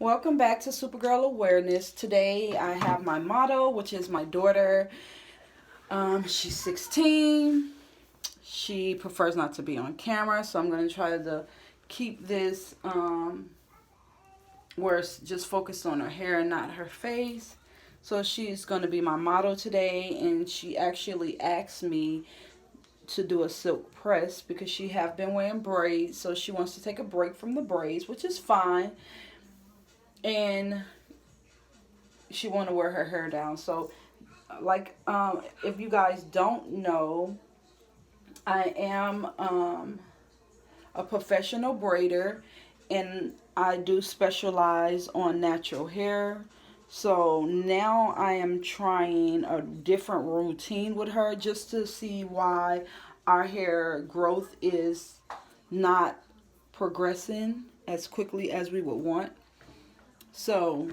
Welcome back to Supergirl Awareness. Today I have my model, which is my daughter. She's 16. She prefers not to be on camera, so I'm going to try to keep this where it's just focused on her hair and not her face. So she's going to be my model today, and she actually asked me to do a silk press because she have been wearing braids, so she wants to take a break from the braids, which is fine. And she want to wear her hair down. So like if you guys don't know, I am a professional braider, and I do specialize on natural hair. So now I am trying a different routine with her just to see why our hair growth is not progressing as quickly as we would want. So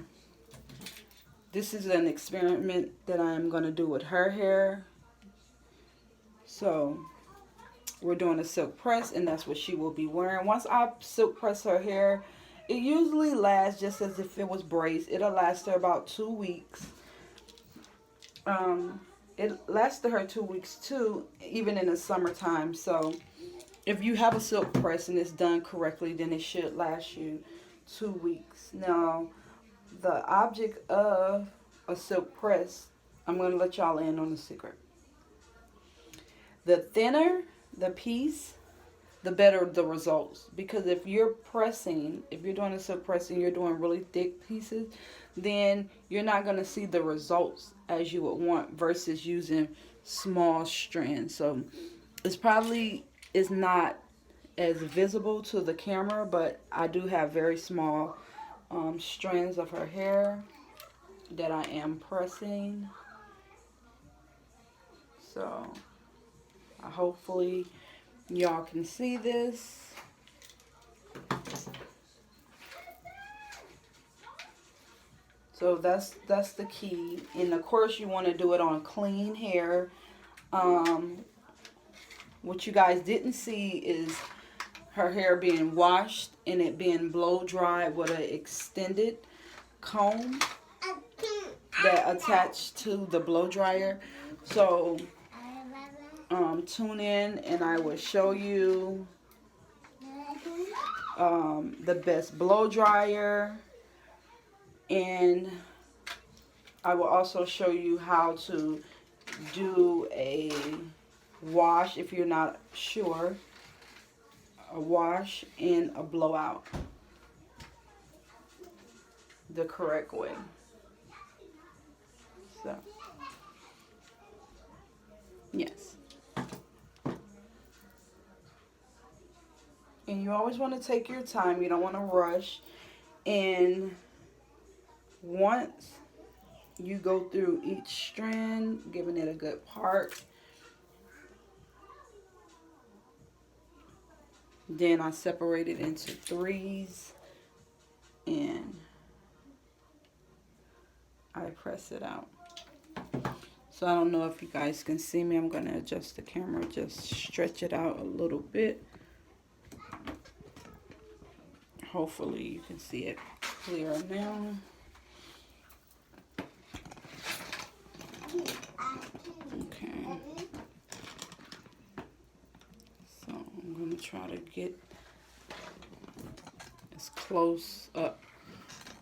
this is an experiment that I am going to do with her hair. So we're doing a silk press, and that's what she will be wearing. Once I silk press her hair, it usually lasts just as if it was braids. It'll last her about 2 weeks. It lasted her 2 weeks too, even in the summertime. So if you have a silk press and it's done correctly, then it should last you 2 weeks. Now, the object of a silk press, I'm going to let y'all in on the secret. The thinner the piece, the better the results. Because if you're doing a silk pressing, you're doing really thick pieces, then you're not going to see the results as you would want versus using small strands. So it's probably is not as visible to the camera, but I do have very small strands of her hair that I am pressing. So hopefully y'all can see this. So that's the key. And of course you want to do it on clean hair. What you guys didn't see is her hair being washed and it being blow dried with an extended comb that attached to the blow dryer. So tune in and I will show you the best blow dryer, and I will also show you how to do a wash if you're not sure, a wash and a blowout the correct way. So yes. And you always want to take your time. You don't want to rush. And once you go through each strand, giving it a good part, then I separate it into threes and I press it out. So I don't know if you guys can see me. I'm going to adjust the camera, just stretch it out a little bit. Hopefully you can see it clearer now. Okay. So I'm going to try to get as close up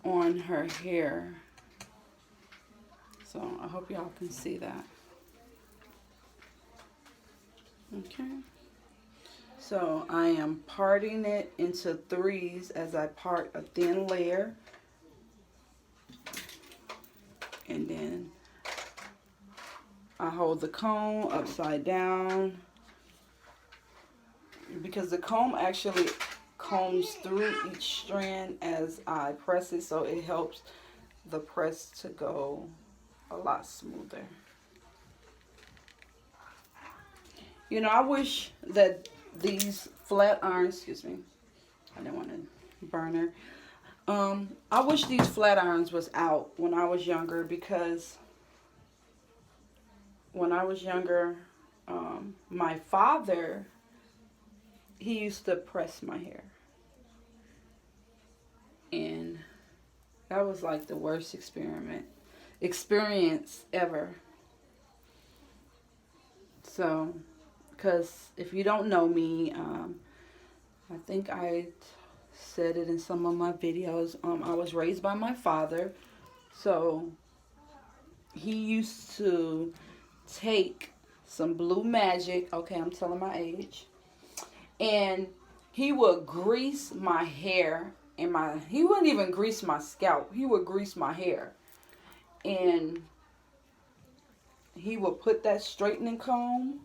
on her hair. So I hope y'all can see that. Okay. So I am parting it into threes as I part a thin layer. And then I hold the comb upside down, because the comb actually combs through each strand as I press it, so it helps the press to go a lot smoother. You know, I wish that these flat irons, excuse me, I didn't want to burn her. I wish these flat irons was out when I was younger, because when I was younger, my father, he used to press my hair. And That was like the worst experience ever. So, because if you don't know me, I think I said it in some of my videos. I was raised by my father, so he used to take some blue magic. Okay, I'm telling my age, and he would grease my hair and he wouldn't even grease my scalp. He would grease my hair, and he would put that straightening comb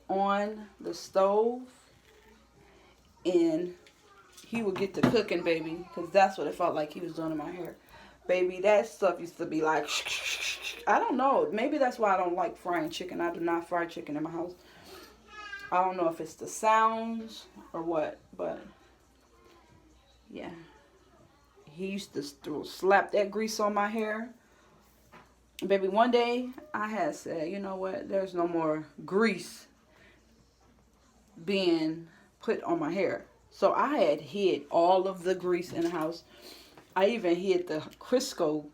on the stove, and he would get to cooking, baby, because that's what it felt like he was doing in my hair. Baby, that stuff used to be like, I don't know. Maybe that's why I don't like frying chicken. I do not fry chicken in my house. I don't know if it's the sounds or what, but yeah. He used to slap that grease on my hair. Baby, one day I had said, you know what? There's no more grease being put on my hair. So I had hid all of the grease in the house. I even hid the Crisco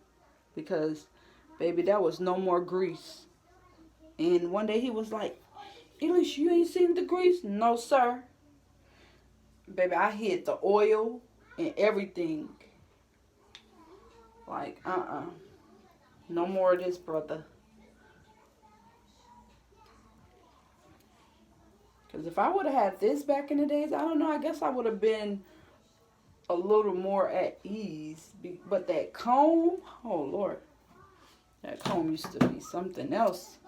because, baby, there was no more grease. And one day he was like, Elish, you ain't seen the grease? No, sir. Baby, I hid the oil and everything. Like, no more of this, brother. Because if I would have had this back in the days, I don't know, I guess I would have been a little more at ease. But that comb, oh, Lord. That comb used to be something else.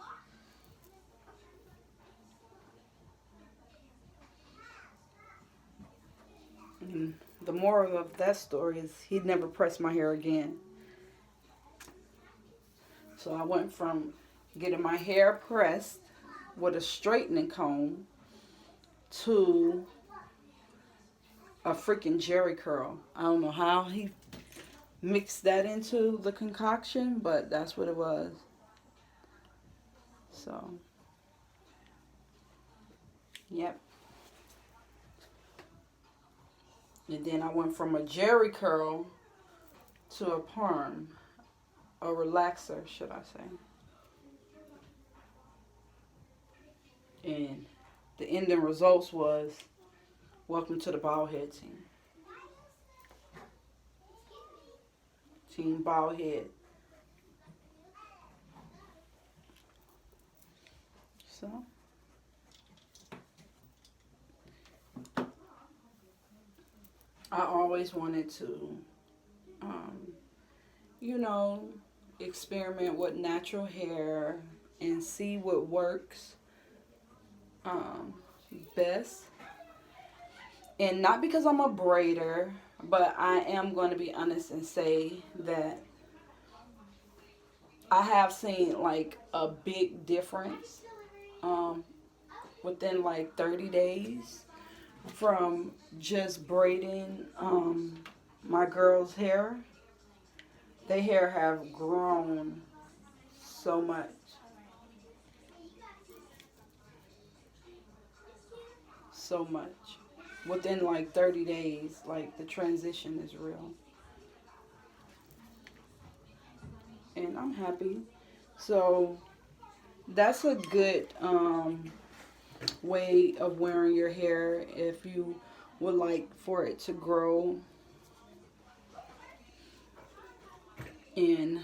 And the moral of that story is he'd never press my hair again. So I went from getting my hair pressed with a straightening comb to a freaking Jerry curl. I don't know how he mixed that into the concoction, but that's what it was. So, yep. And then I went from a Jerry curl to a perm, a relaxer, should I say. And the ending results was, welcome to the bald head team. Team bald head. So, I always wanted to, you know, experiment with natural hair and see what works best. And not because I'm a braider, but I am going to be honest and say that I have seen like a big difference within like 30 days from just braiding my girls' hair. Their hair have grown so much. So much. Within like 30 days, like the transition is real. And I'm happy. So that's a good way of wearing your hair if you would like for it to grow in.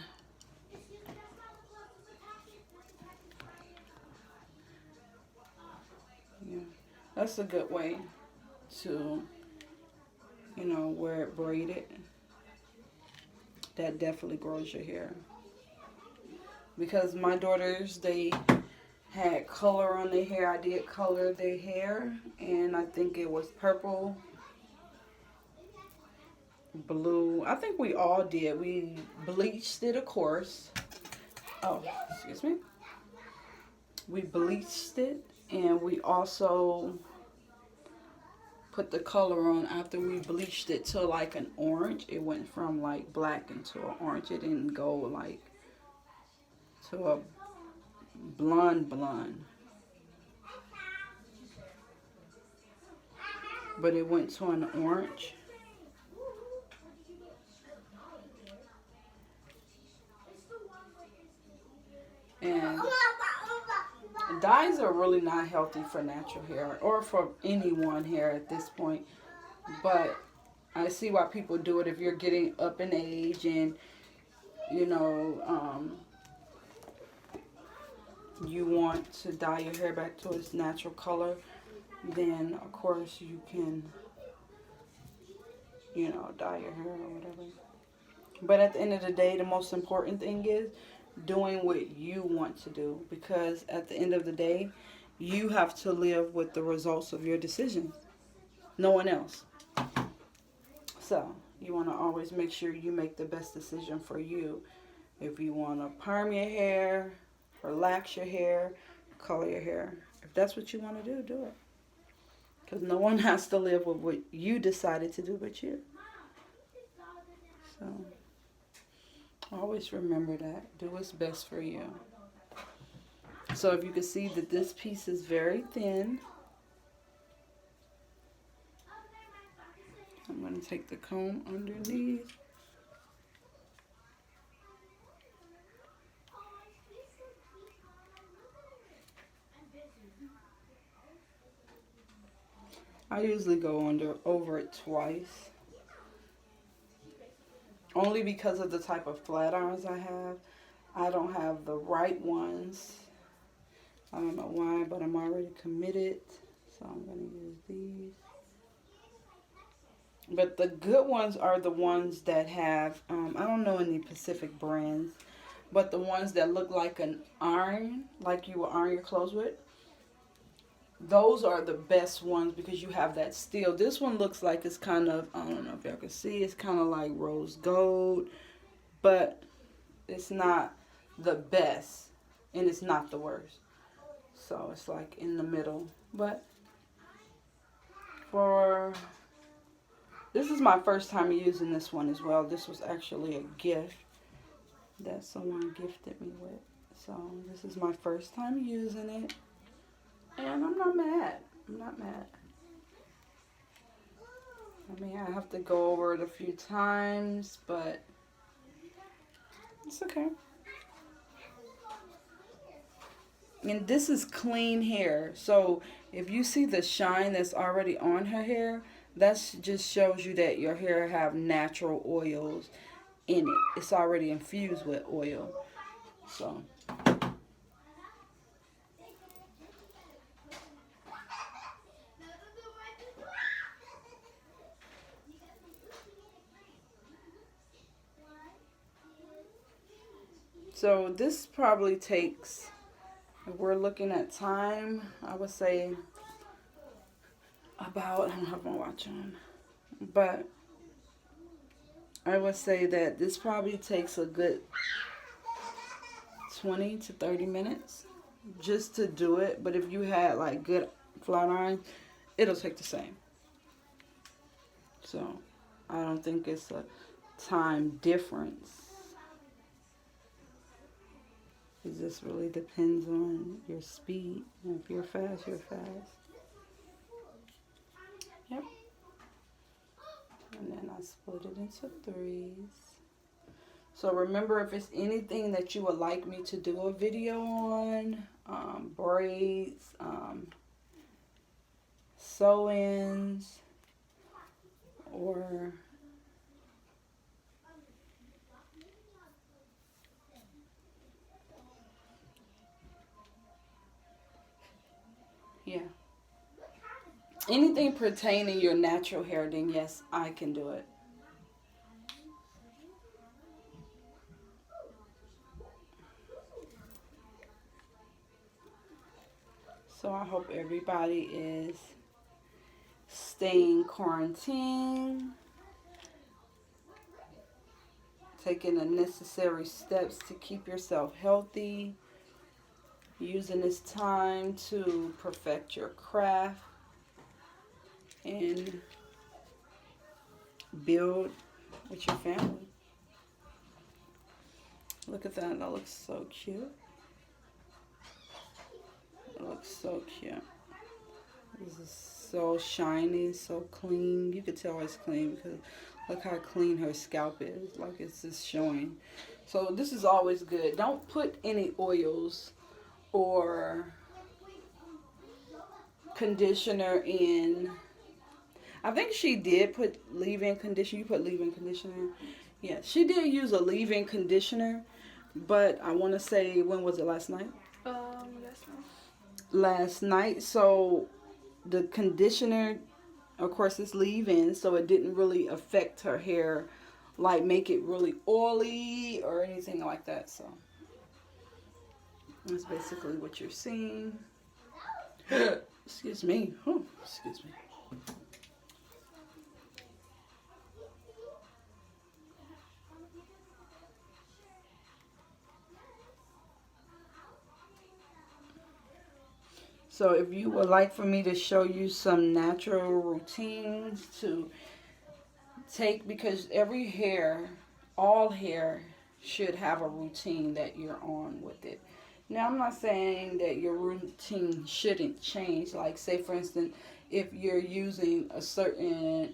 Yeah, that's a good way to, you know, wear it braided. That definitely grows your hair. Because my daughters, they had color on their hair. I did color their hair, and I think it was purple, blue. I think we all did. We bleached it, of course. Oh, excuse me. We bleached it, and we also put the color on after we bleached it to like an orange. It went from like black into an orange. It didn't go like to a blonde. But it went to an orange. Dyes are really not healthy for natural hair or for anyone hair at this point. But I see why people do it if you're getting up in age and, you know, you want to dye your hair back to its natural color. Then, of course, you can, you know, dye your hair or whatever. But at the end of the day, the most important thing is doing what you want to do. Because at the end of the day, you have to live with the results of your decisions. No one else. So, you want to always make sure you make the best decision for you. If you want to perm your hair, relax your hair, color your hair. If that's what you want to do it. Because no one has to live with what you decided to do but you. So, always remember that. Do what's best for you. So if you can see that this piece is very thin, I'm going to take the comb underneath. I usually go over it twice. Only because of the type of flat irons I have. I don't have the right ones. I don't know why, but I'm already committed. So I'm going to use these. But the good ones are the ones that have, I don't know any Pacific brands, but the ones that look like an iron, like you would iron your clothes with. Those are the best ones because you have that steel. This one looks like it's kind of, I don't know if y'all can see, it's kind of like rose gold, but it's not the best and it's not the worst. So it's like in the middle. But this is my first time using this one as well. This was actually a gift that someone gifted me with. So this is my first time using it. And I'm not mad. I'm not mad. I mean, I have to go over it a few times, but it's okay. And this is clean hair. So if you see the shine that's already on her hair, that just shows you that your hair have natural oils in it. It's already infused with oil. So this probably takes, if we're looking at time, I would say about, I don't have my watch on, but I would say that this probably takes a good 20 to 30 minutes just to do it. But if you had like good flat iron, it'll take the same. So I don't think it's a time difference. It just really depends on your speed. And if you're fast, you're fast. Yep. And then I split it into 3s. So remember, if it's anything that you would like me to do a video on, braids, sew-ins, or yeah, anything pertaining your natural hair, then yes, I can do it. So I hope everybody is staying quarantined, taking the necessary steps to keep yourself healthy, using this time to perfect your craft and build with your family. Look at that, that looks so cute. It looks so cute. This is so shiny, so clean. You can tell it's clean because look how clean her scalp is. Like it's just showing. So this is always good. Don't put any oils or conditioner in. I think she did put leave-in conditioner. You put leave-in conditioner. Yeah, she did use a leave-in conditioner, but I want to say, when was it, last night? That's nice. Last night. So the conditioner, of course, it's leave-in, so it didn't really affect her hair, like make it really oily or anything like that. So that's basically what you're seeing. Excuse me. Oh, excuse me. So if you would like for me to show you some natural routines to take, because every hair, all hair should have a routine that you're on with it. Now, I'm not saying that your routine shouldn't change. Like, say, for instance, if you're using a certain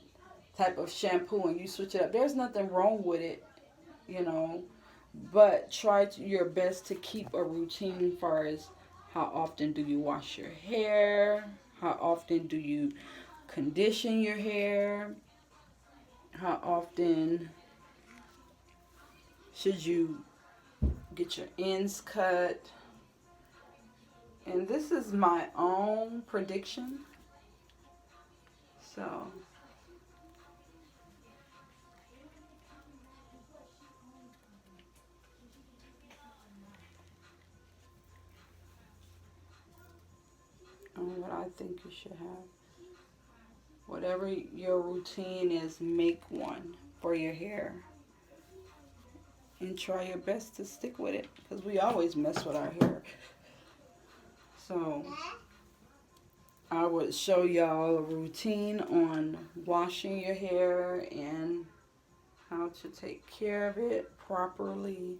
type of shampoo and you switch it up, there's nothing wrong with it, you know. But try your best to keep a routine as far as how often do you wash your hair, how often do you condition your hair, how often should you get your ends cut. And this is my own prediction. So, on what I think you should have. Whatever your routine is, make one for your hair. And try your best to stick with it. Because we always mess with our hair. So, I would show y'all a routine on washing your hair and how to take care of it properly.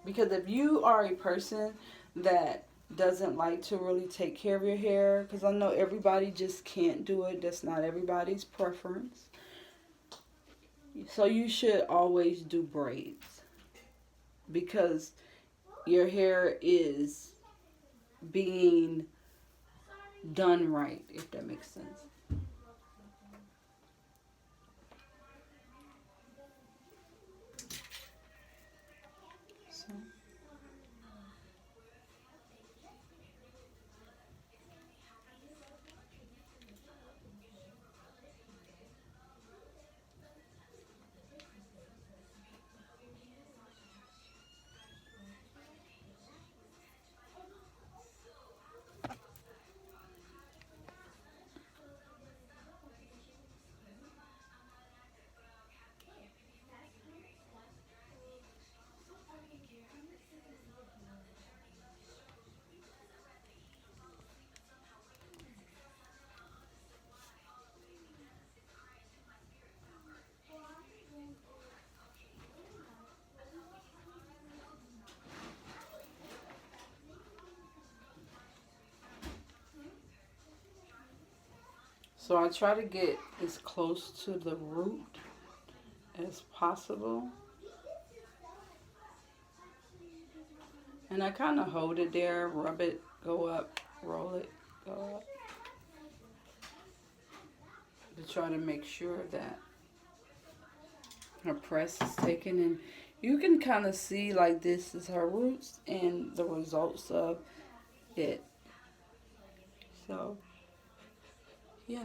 Because if you are a person that doesn't like to really take care of your hair, because I know everybody just can't do it, that's not everybody's preference. So you should always do braids because your hair is being done right, if that makes sense. So, so I try to get as close to the root as possible. And I kind of hold it there, rub it, go up, roll it, go up, to try to make sure that her press is taken. And you can kind of see like this is her roots and the results of it. So, yeah.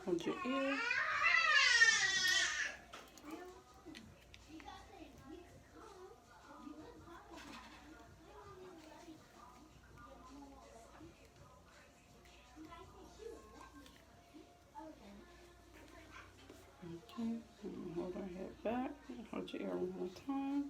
Hold your ear. Okay. Hold her head back. Hold your ear one more time.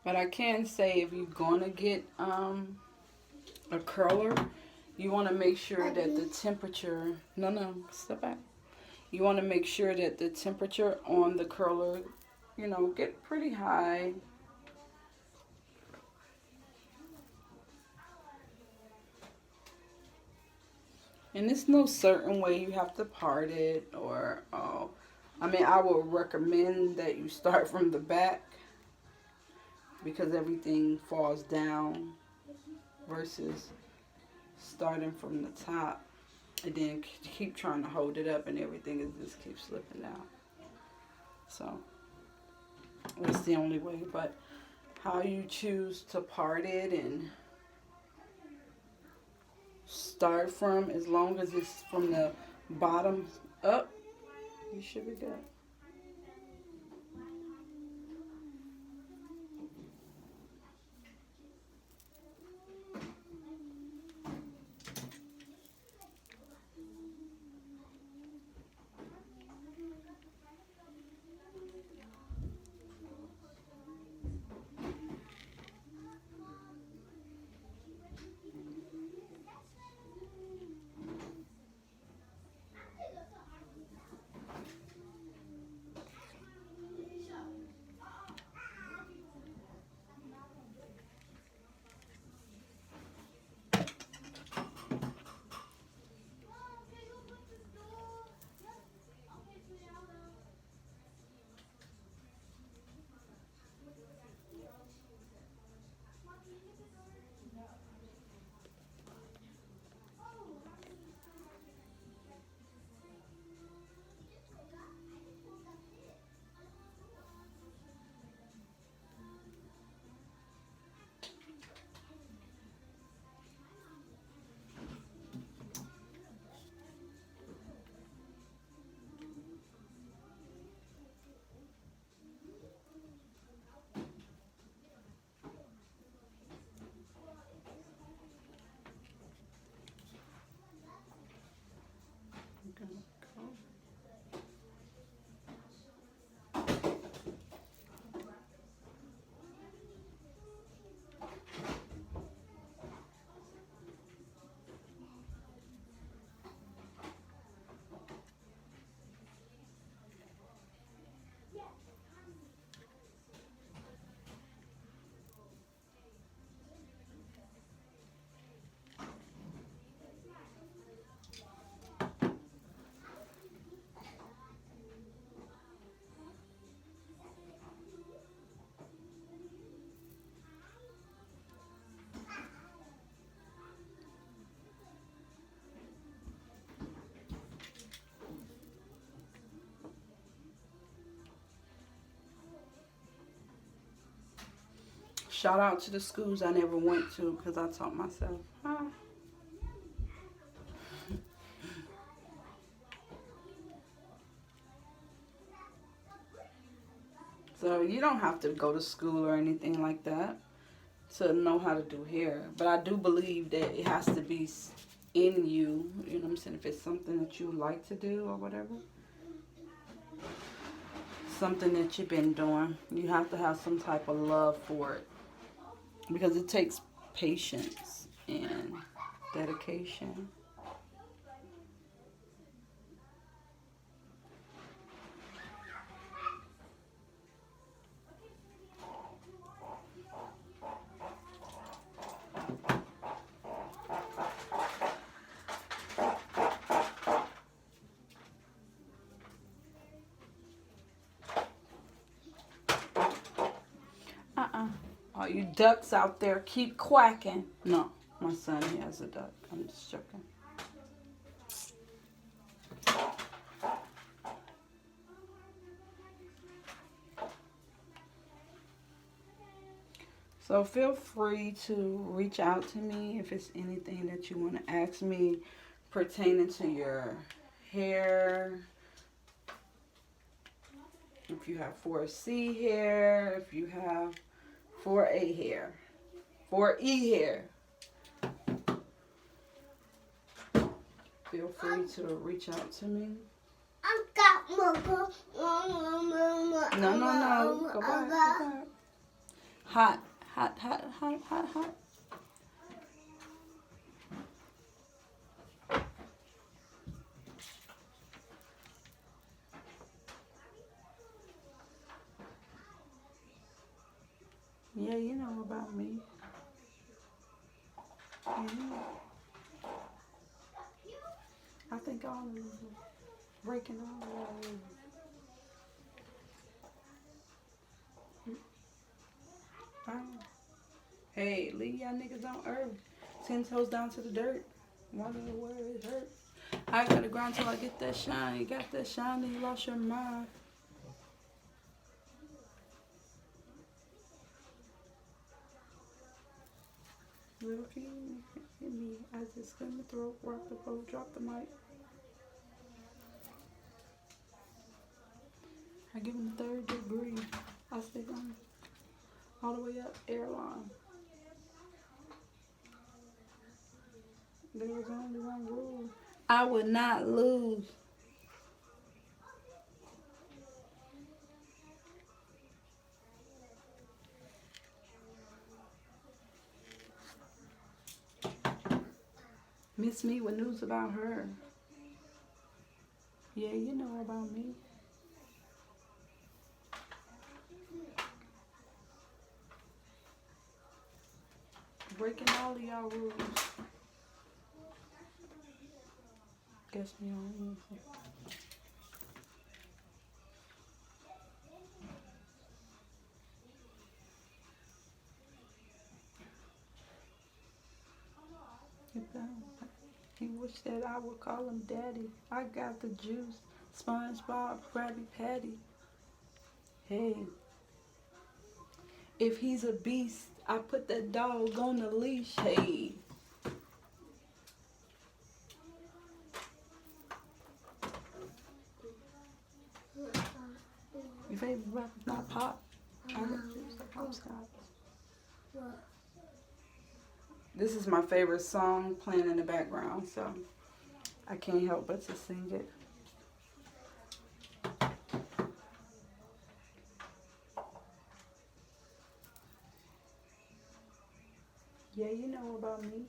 But I can say if you're going to get a curler, you want to make sure that the temperature, no, step back. You want to make sure that the temperature on the curler, get pretty high. And there's no certain way you have to part it or, I mean, I would recommend that you start from the back because everything falls down versus starting from the top and then keep trying to hold it up and everything is just keep slipping down. So that's the only way. But how you choose to part it and start from, as long as it's from the bottom up, you should be good. Shout out to the schools I never went to because I taught myself. So you don't have to go to school or anything like that to know how to do hair. But I do believe that it has to be in you. You know what I'm saying? If it's something that you like to do or whatever. Something that you've been doing. You have to have some type of love for it. Because it takes patience and dedication. All you ducks out there, keep quacking. No, my son, he has a duck. I'm just joking. So feel free to reach out to me if it's anything that you want to ask me pertaining to your hair. If you have 4C hair, if you have 4A hair, 4E hair. Feel free to reach out to me. No. Go back. Hot, hot, hot, hot, hot, hot. Yeah, you know about me. Yeah. I think all of them breaking all the rules. Hey, leave y'all niggas on earth. 10 toes down to the dirt. Wonder where it hurt. I gotta grind till I get that shine. You got that shine, then you lost your mind. Little king, hit me. I just clear my throat, rock the boat, drop the mic. I give him the third degree. I stick on all the way up, airline. There was only one rule. I would not lose. Miss me with news about her. Yeah, you know about me. Breaking all of y'all rules. Guess me on. He wished that I would call him daddy. I got the juice. SpongeBob, Krabby Patty. Hey, if he's a beast, I put that dog on the leash. Hey. Your favorite rapper's not pop. I got juice like hopscotch. This is my favorite song playing in the background, so I can't help but to sing it. Yeah, you know about me.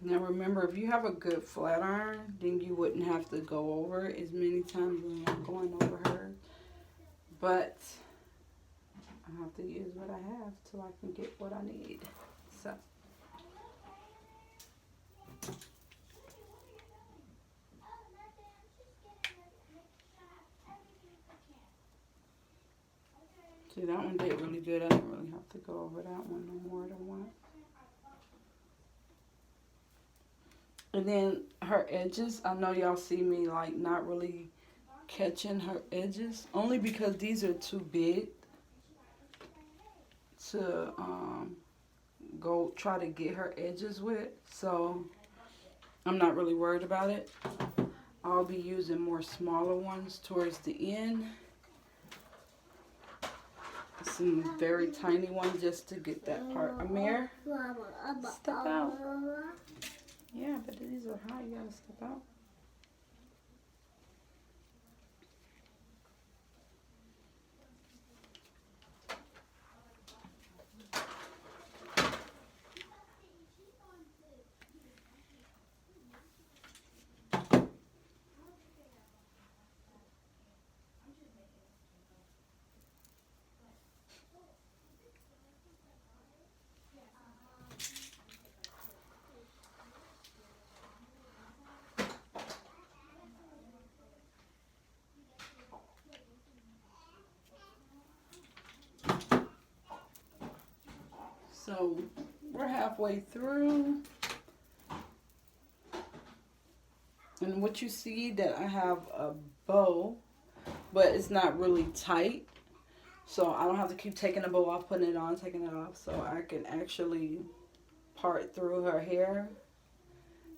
Now remember, if you have a good flat iron, then you wouldn't have to go over it as many times when I'm going over her. But I have to use what I have till I can get what I need. So. See, that one did really good. I didn't really have to go over that one no more than once. And then her edges, I know y'all see me like not really catching her edges. Only because these are too big to go try to get her edges with. So I'm not really worried about it. I'll be using more smaller ones towards the end. Some very tiny ones just to get that part. Amir, step out. Yeah, but these are high. You gotta step out. So we're halfway through. And what you see that I have a bow but it's not really tight. So I don't have to keep taking the bow off, putting it on, taking it off. So I can actually part through her hair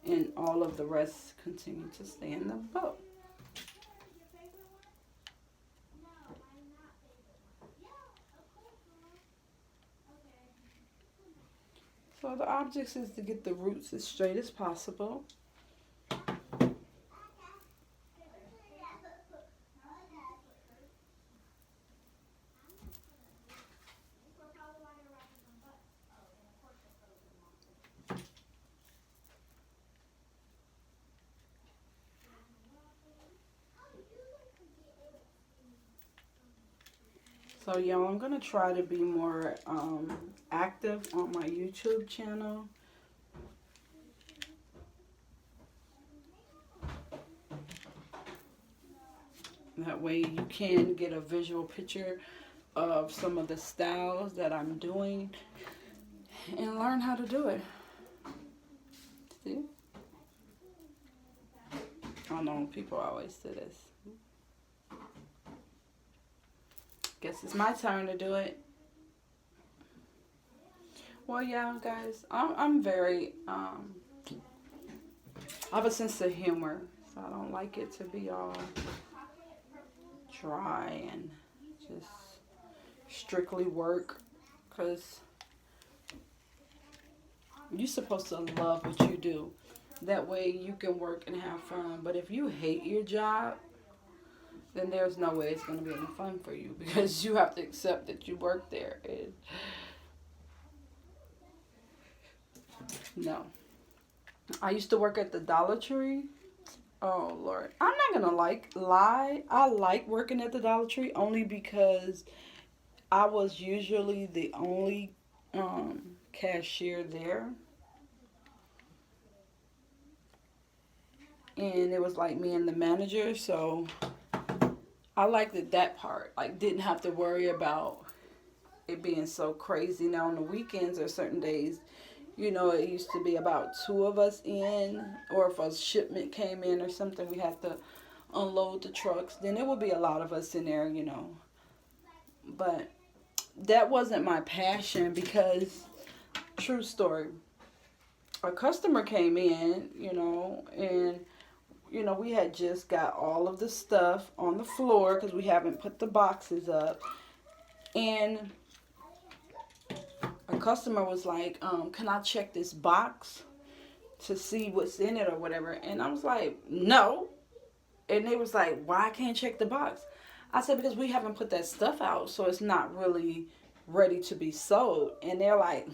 and all of the rest continue to stay in the bow. So the object is to get the roots as straight as possible. So y'all, I'm going to try to be more active on my YouTube channel. That way you can get a visual picture of some of the styles that I'm doing and learn how to do it. See? I know people always do this. Guess it's my turn to do it. Well, yeah, guys, I'm very, I have a sense of humor, so I don't like it to be all dry and just strictly work, because you're supposed to love what you do. That way you can work and have fun. But if you hate your job, then there's no way it's going to be any fun for you, because you have to accept that you work there. And no. I used to work at the Dollar Tree. Oh, Lord. I'm not going to lie. I like working at the Dollar Tree only because I was usually the only cashier there. And it was like me and the manager, so I liked that part. Like, didn't have to worry about it being so crazy. Now, on the weekends or certain days, you know, it used to be about 2 of us in, or if a shipment came in or something, we had to unload the trucks. Then it would be a lot of us in there, you know. But that wasn't my passion, because, true story, a customer came in, you know, and you know, we had just got all of the stuff on the floor because we haven't put the boxes up. And a customer was like, can I check this box to see what's in it or whatever? And I was like, no. And they was like, why I can't check the box? I said, because we haven't put that stuff out, so it's not really ready to be sold. And they're like,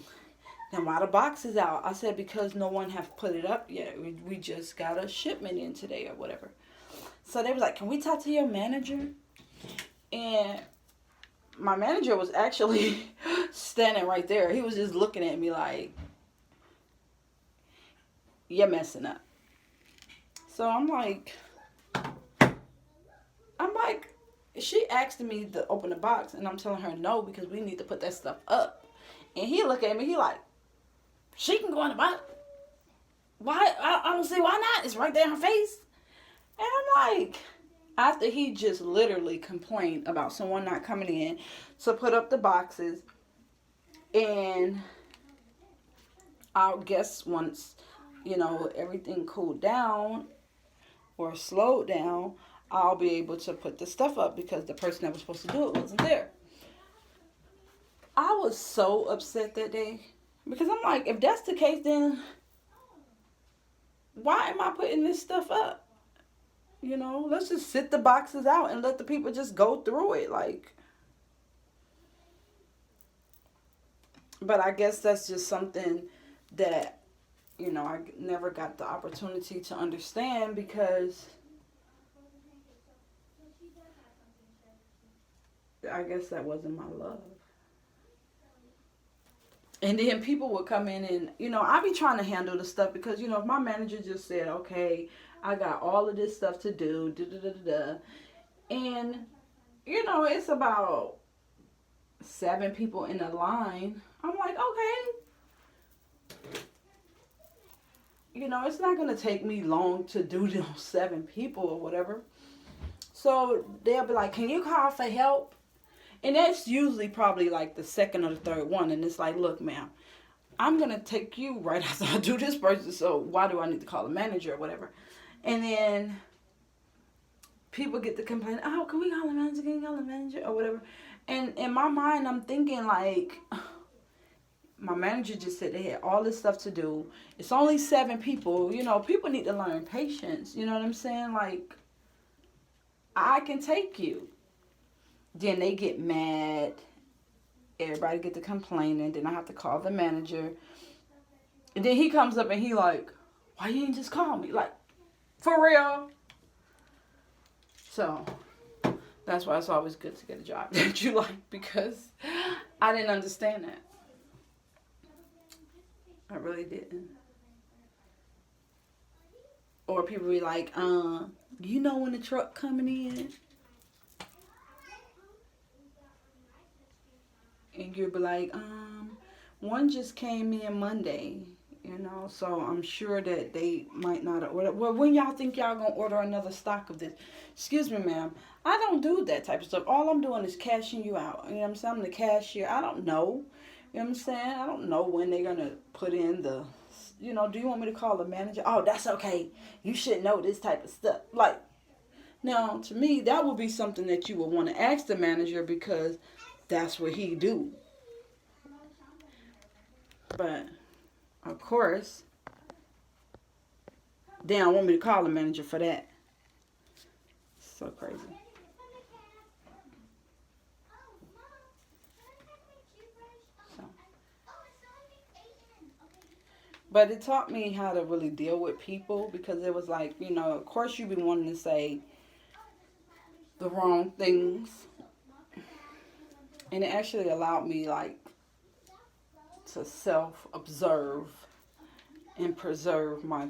then why the box is out? I said, because no one have put it up yet. We just got a shipment in today or whatever. So they was like, can we talk to your manager? And my manager was actually standing right there. He was just looking at me like, you're messing up. So I'm like, she asked me to open the box, and I'm telling her no, because we need to put that stuff up. And he looked at me, he like, she can go in the box. Why? I don't see why not. It's right there in her face. And I'm like, after he just literally complained about someone not coming in to put up the boxes, and I guess once, you know, everything cooled down or slowed down, I'll be able to put the stuff up, because the person that was supposed to do it wasn't there. I was so upset that day, because I'm like, if that's the case, then why am I putting this stuff up? You know, let's just sit the boxes out and let the people just go through it. Like, but I guess that's just something that, you know, I never got the opportunity to understand, because I guess that wasn't my love. And then people would come in and, you know, I be trying to handle the stuff, because, you know, if my manager just said, okay, I got all of this stuff to do, and, you know, it's about 7 people in a line, I'm like, okay. You know, it's not going to take me long to do those 7 people or whatever. So they'll be like, can you call for help? And that's usually probably like the second or the third one. And it's like, look, ma'am, I'm going to take you right after I do this person. So why do I need to call a manager or whatever? And then people get to complain, oh, can we call the manager? Can we call the manager? Or whatever. And in my mind, I'm thinking like, my manager just said they had all this stuff to do. It's only 7 people. You know, people need to learn patience. You know what I'm saying? Like, I can take you. Then they get mad. Everybody get to complaining. Then I have to call the manager. And then he comes up and he like, why you didn't just call me? Like, for real? So, that's why it's always good to get a job that you like, because I didn't understand that. I really didn't. Or people be like, you know when the truck coming in? And you'll be like, one just came in Monday, you know, so I'm sure that they might not order. Well, when y'all think y'all gonna order another stock of this? Excuse me, ma'am. I don't do that type of stuff. All I'm doing is cashing you out. You know what I'm saying? I'm the cashier. I don't know. You know what I'm saying? I don't know when they're gonna put in the, you know, do you want me to call the manager? Oh, that's okay. You should know this type of stuff. Like, now, to me, that would be something that you would want to ask the manager, because that's what he do. But, of course, they don't want me to call the manager for that. So crazy. So. But it taught me how to really deal with people, because it was like, you know, of course you be wanting to say the wrong things. And it actually allowed me, like, to self-observe and preserve my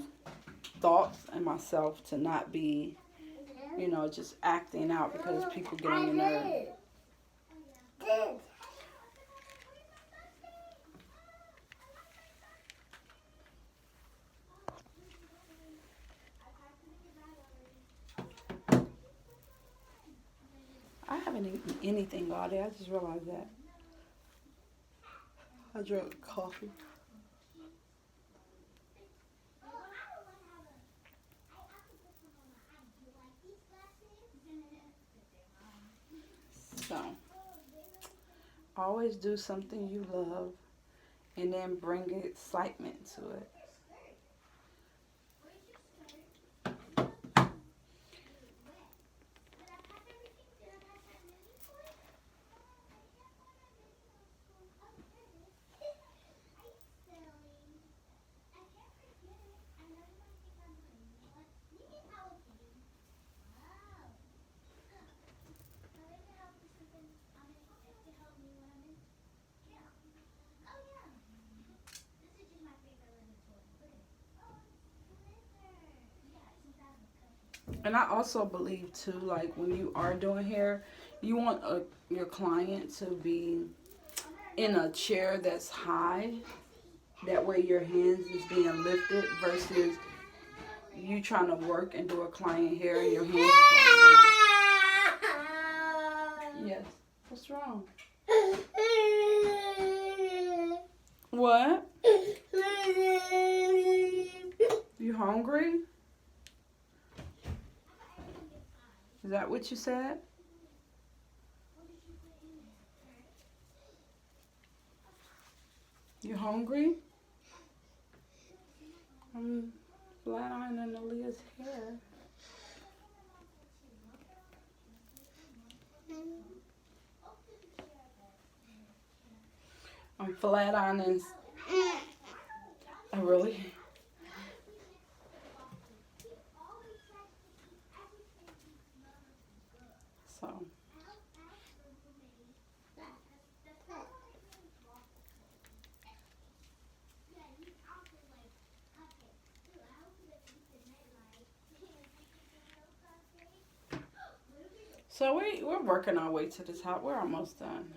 thoughts and myself, to not be, you know, just acting out because people get on your nerve. I haven't eaten anything all day. I just realized that. I drank coffee. So, always do something you love and then bring excitement to it. And I also believe too, like when you are doing hair, you want your client to be in a chair that's high. That way your hands is being lifted versus you trying to work and do a client hair and your hands is like down. Yes. What's wrong? What? You hungry? Is that what you said? You hungry? I'm flat ironing Aaliyah's hair. I'm flat ironing. Oh, really? So. So we're working our way to the top. We're almost done.